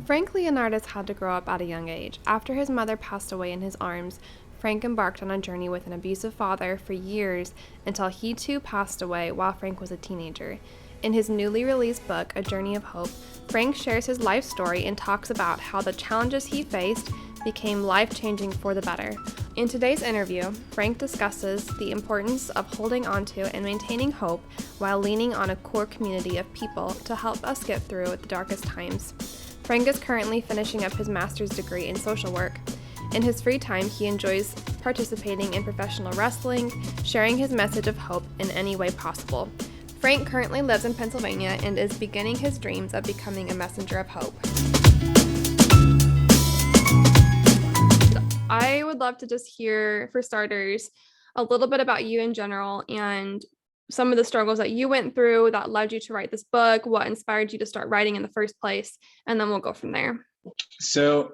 Frank Leonardis had to grow up at a young age. After his mother passed away in his arms, Frank embarked on a journey with an abusive father for years until he too passed away while Frank was a teenager. In his newly released book, A Journey of Hope, Frank shares his life story and talks about how the challenges he faced became life changing for the better. In today's interview, Frank discusses the importance of holding onto and maintaining hope while leaning on a core community of people to help us get through the darkest times. Frank is currently finishing up his master's degree in social work. In his free time, he enjoys participating in professional wrestling, sharing his message of hope in any way possible. Frank currently lives in Pennsylvania and is beginning his dreams of becoming a messenger of hope. I would love to just hear, for starters, a little bit about you in general and some of the struggles that you went through that led you to write this book, what inspired you to start writing in the first place, and then we'll go from there. So,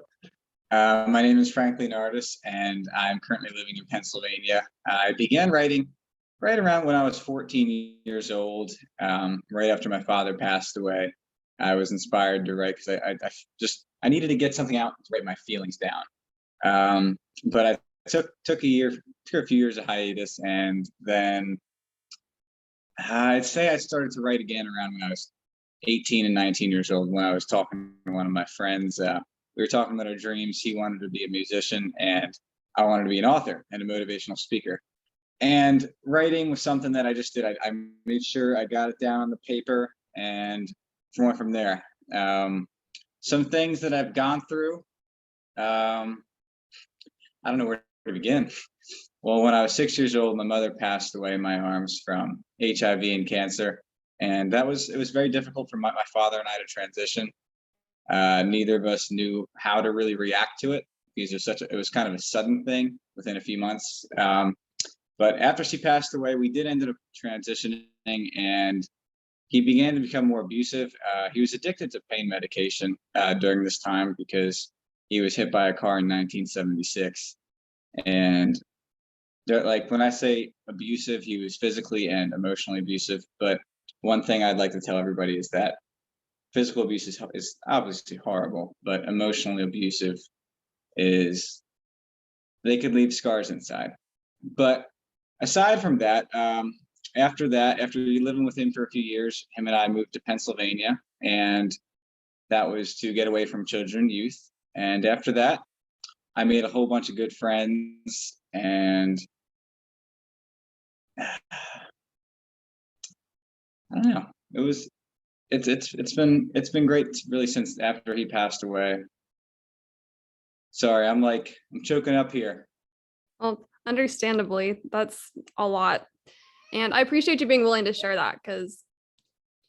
my name is Frank Leonardis, and I'm currently living in Pennsylvania. I began writing right around when I was 14 years old, right after my father passed away. I was inspired to write because I needed to get something out to write my feelings down. But I took a few years of hiatus, and then I'd say I started to write again around when I was 18 and 19 years old, when I was talking to one of my friends. We were talking about our dreams. He wanted to be a musician, and I wanted to be an author and a motivational speaker. And writing was something that I just did. I made sure I got it down on the paper and went from there. Some things that I've gone through, um, I don't know where to begin. Well, when I was 6 years old, my mother passed away in my arms from HIV and cancer. And it was very difficult for my father and I to transition. Neither of us knew how to really react to it because it was kind of a sudden thing within a few months. But after she passed away, we did end up transitioning, and he began to become more abusive. He was addicted to pain medication during this time because he was hit by a car in 1976. And like when I say abusive, he was physically and emotionally abusive. But one thing I'd like to tell everybody is that physical abuse is obviously horrible, but emotionally abusive is, they could leave scars inside. But aside from that, after living with him for a few years, him and I moved to Pennsylvania, and that was to get away from children and youth. And after that, I made a whole bunch of good friends, and I don't know. It's been great really since after he passed away. Sorry, I'm choking up here. Well, understandably, that's a lot. And I appreciate you being willing to share that because,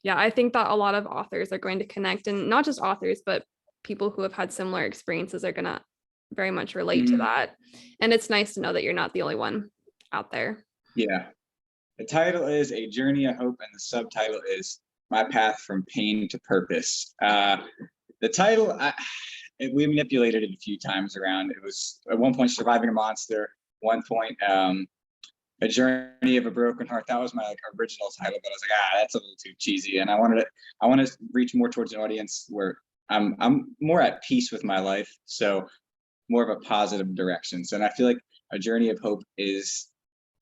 yeah, I think that a lot of authors are going to connect, and not just authors, but people who have had similar experiences are going to very much relate to Mhm. that. And it's nice to know that you're not the only one out there. Yeah. The title is A Journey of Hope, and the subtitle is My Path from Pain to Purpose. The title, we manipulated it a few times around. It was at one point Surviving a Monster, one point A Journey of a Broken Heart. That was my original title, but I was like, that's a little too cheesy. And I want to reach more towards an audience where I'm more at peace with my life. So more of a positive direction. So, and I feel like A Journey of Hope is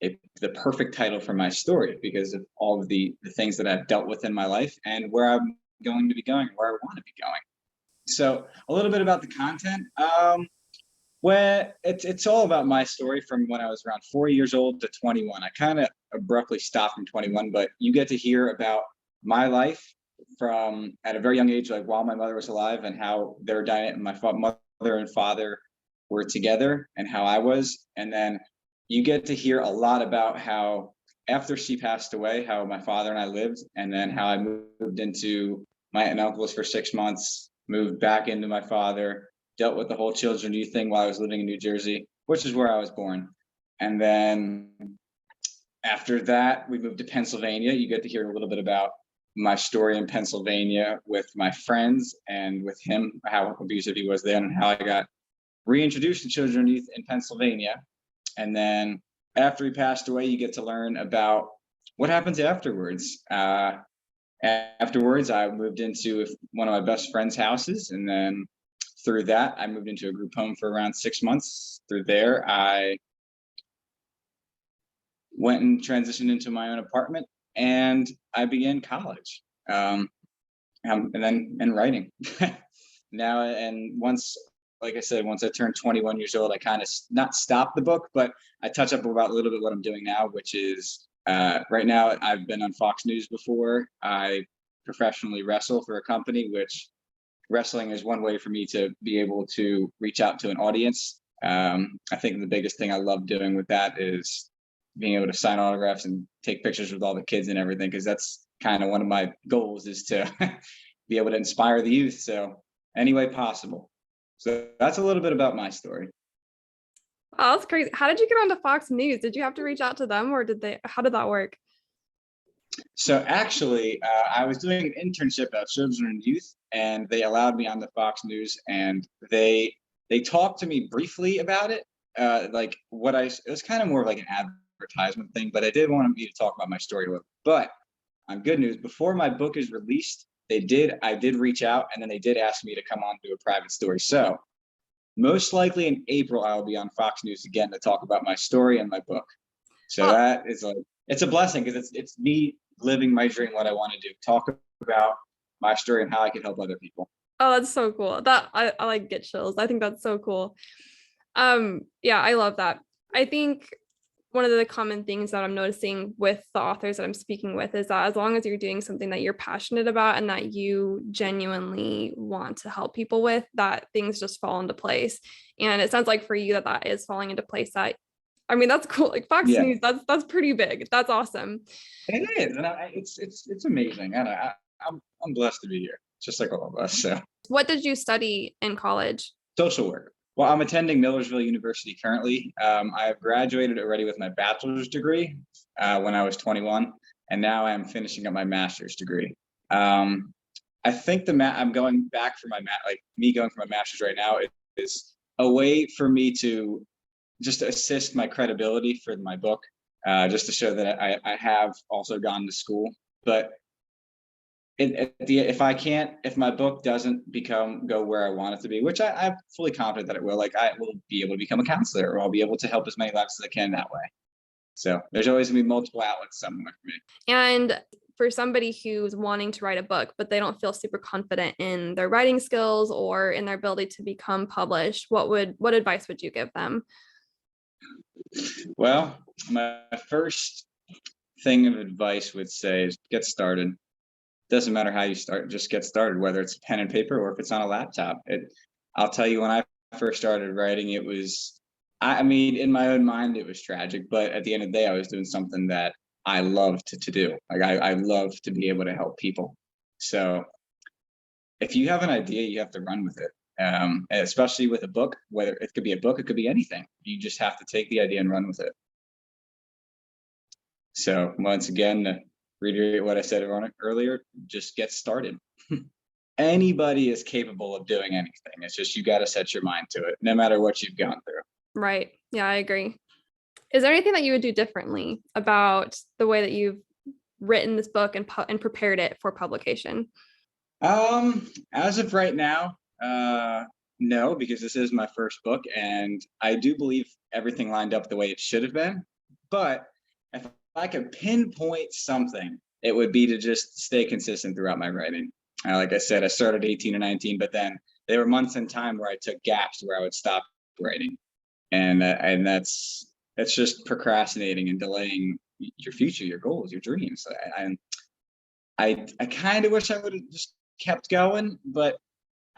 the perfect title for my story because of all of the things that I've dealt with in my life and where I'm going to be going, where I want to be going. So a little bit about the content. Where it's all about my story from when I was around 4 years old to 21. I kind of abruptly stopped from 21, but you get to hear about my life from at a very young age, like while my mother was alive, and how their diet, my mother and father were together, and how I was, and then you get to hear a lot about how after she passed away, how my father and I lived, and then how I moved into my aunt and uncle's for 6 months, moved back into my father, dealt with the whole children youth thing while I was living in New Jersey, which is where I was born. And then after that, we moved to Pennsylvania. You get to hear a little bit about my story in Pennsylvania with my friends and with him, how abusive he was then, and how I got reintroduced to children and youth in Pennsylvania. And then after he passed away, you get to learn about what happens afterwards. Afterwards, I moved into one of my best friend's houses, and then through that, I moved into a group home for around 6 months. Through there, I went and transitioned into my own apartment, and I began college, and then in writing. Now, and once, like I said, once I turned 21 years old, I kind of not stopped the book, but I touch up about a little bit what I'm doing now, which is right now I've been on Fox News before. I professionally wrestle for a company, which wrestling is one way for me to be able to reach out to an audience. I think the biggest thing I love doing with that is being able to sign autographs and take pictures with all the kids and everything, because that's kind of one of my goals, is to be able to inspire the youth. So any way possible. So that's a little bit about my story. Oh, that's crazy. How did you get onto Fox News? Did you have to reach out to them, or how did that work? So actually, I was doing an internship at Children and Youth, and they allowed me on the Fox News, and they talked to me briefly about it. Like it was kind of more like an advertisement thing, but I did want me to talk about my story a little. But on good news, before my book is released, I did reach out, and then they did ask me to come on to a private story. So most likely in April, I'll be on Fox News again to talk about my story and my book. So Oh, that is it's a blessing, because it's me living my dream, what I want to do, talk about my story and how I can help other people. oh, that's so cool. I like get chills. I think that's so cool. Yeah, I love that. I think one of the common things that I'm noticing with the authors that I'm speaking with is that as long as you're doing something that you're passionate about and that you genuinely want to help people with, that things just fall into place. And it sounds like for you that that is falling into place. That, I mean, that's cool. Like Fox Yeah, News, that's pretty big. That's awesome. it is, and it's amazing, and I'm blessed to be here, just like all of us. So What did you study in college? social work. Well, I'm attending Millersville University currently. I have graduated already with my bachelor's degree when I was 21, and now I'm finishing up my master's degree. Um, I think I'm going back for like me going for my master's right now is a way for me to just assist my credibility for my book, just to show that I have also gone to school. But if my book doesn't go where I want it to be, which I'm fully confident that it will, like I will be able to become a counselor, or I'll be able to help as many lives as I can that way. So there's always gonna be multiple outlets somewhere for me. And for somebody who's wanting to write a book, but they don't feel super confident in their writing skills or in their ability to become published, what advice would you give them? Well, my first thing of advice would say is get started. Doesn't matter how you start, just get started, whether it's pen and paper or if it's on a laptop. I'll tell you, when I first started writing, it was, I mean, in my own mind, it was tragic, but at the end of the day, I was doing something that I loved to do. Like I love to be able to help people. So if you have an idea, you have to run with it. And especially with a book, whether it could be a book, it could be anything. You just have to take the idea and run with it. So once again, to reiterate what I said earlier, just get started. Anybody is capable of doing anything. It's just you got to set your mind to it, no matter what you've gone through. Right. Yeah, I agree. Is there anything that you would do differently about the way that you've written this book and prepared it for publication? As of right now, no, because this is my first book, and I do believe everything lined up the way it should have been. But if I could pinpoint something, it would be to just stay consistent throughout my writing. Like I said, I started 18 or 19, but then there were months in time where I took gaps where I would stop writing, and that's just procrastinating and delaying your future, your goals, your dreams. I kind of wish I would have just kept going, but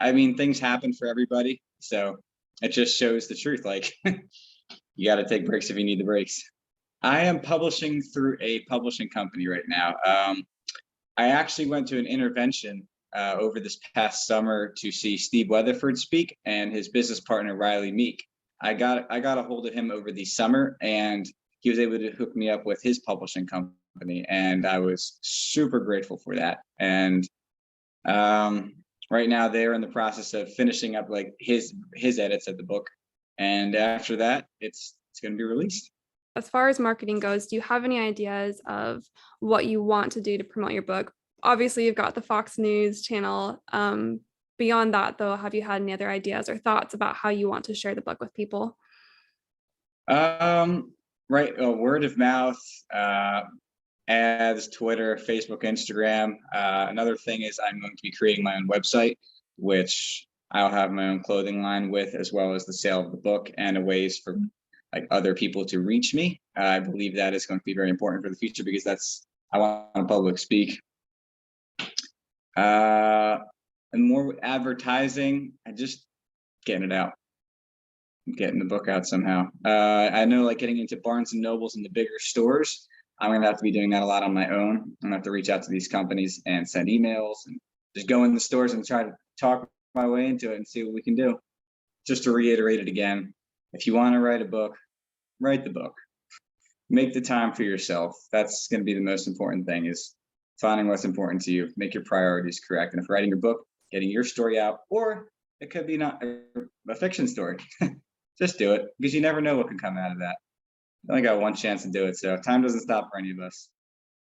I mean, things happen for everybody, so it just shows the truth. Like you got to take breaks if you need the breaks. I am publishing through a publishing company right now. I actually went to an intervention over this past summer to see Steve Weatherford speak and his business partner Riley Meek. I got a hold of him over the summer, and he was able to hook me up with his publishing company, and I was super grateful for that. And right now they're in the process of finishing up like his edits of the book, and after that, it's going to be released. As far as marketing goes, do you have any ideas of what you want to do to promote your book, Obviously you've got the Fox News channel. Beyond that, though, have you had any other ideas or thoughts about how you want to share the book with people? Right, word of mouth, ads, Twitter, Facebook, Instagram. Another thing is I'm going to be creating my own website, which I'll have my own clothing line with, as well as the sale of the book and a ways for like other people to reach me. I believe that is going to be very important for the future because I want to public speak. And more advertising, I just getting it out, getting the book out somehow. I know like getting into Barnes and Nobles and the bigger stores, I'm gonna have to be doing that a lot on my own. I'm gonna have to reach out to these companies and send emails and just go in the stores and try to talk my way into it and see what we can do. Just to reiterate it again, if you want to write a book, write the book. Make the time for yourself. That's going to be the most important thing, is finding what's important to you. Make your priorities correct. And if writing your book, getting your story out, or it could be not a fiction story, just do it, because you never know what can come out of that. You only got one chance to do it, so time doesn't stop for any of us.